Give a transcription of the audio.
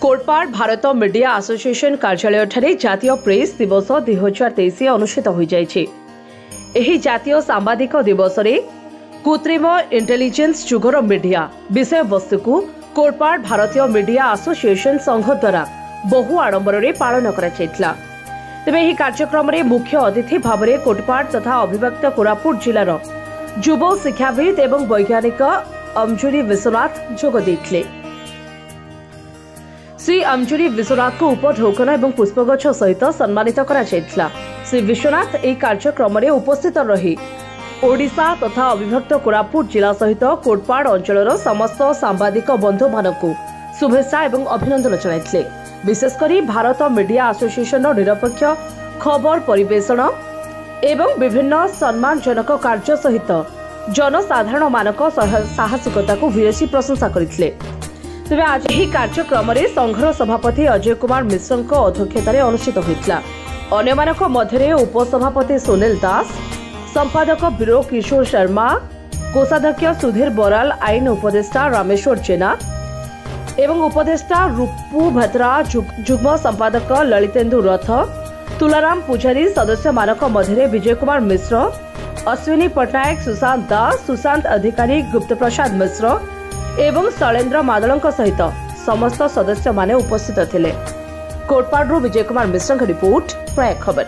कोर्टपाड़ Bharat media association कार्यालय ठारे जातीय प्रेस दिवस 2023 अनुष्ठित हो जाइछे। एही जातीय सांबादिक दिवस रे कृत्रिम इंटेलिजेंस जुगर मीडिया विषय वस्तु को कोर्टपाड़ भारतीय मीडिया आसोसिएशन संघ द्वारा बहु आडंबर रे पालन करा जायतिला। तेबे एही कार्यक्रम रे मुख्य अतिथि भाव में कोर्टपाड़ तथा अविभक्त कोरापुट जिलार युव शिक्षाविद एवं वैज्ञानिक अंजुरी विश्वनाथ जोग देथिले। श्री अंजुरी विश्वनाथ को उपढौकन और पुष्पगछ सहित सम्मानित करा जायतिला। श्री विश्वनाथ एही कार्यक्रम में उपस्थित रही ओडिशा तथा अविभक्त कोरापुट जिला सहित कोर्टपाड़ अंचल समस्त सांबादिक बंधु मानक शुभेच्छा और अभिनंदन जणाइथिले। विशेषकर भारत मीडिया आसोसिएशन निरपेक्ष खबर परिवेषण एवं विभिन्न सम्मानजनक कार्य सहित जनसाधारण मानक साहसिकता को भूयसी प्रशंसा करथिले। तेबे आज यही कार्यक्रम में संघर सभापति अजय कुमार मिश्र अध्यक्षतार अनुष्ठित होता। अन्य मानक मध्य उपसभापति सुनील दास, संपादक बीरो किशोर शर्मा, कोषाध्यक्ष सुधीर बराल, आईन उपदेष्टा रामेश्वर जेना एवं उपदेष्टा रूपू भद्रा, जुग्म संपादक ललितेन्दु रथ, तुलाराम पुजारी, सदस्य मानक मध्य विजय कुमार मिश्र, अश्विनी पट्टनायक, सुशांत दास, सुशांत अधिकारी, गुप्त प्रसाद मिश्र एवं शैलेन्द्र मादल सहित समस्त सदस्य माने उपस्थित थिले। कोर्टपाड़ विजय कुमार मिश्र रिपोर्ट, प्रयाग खबर।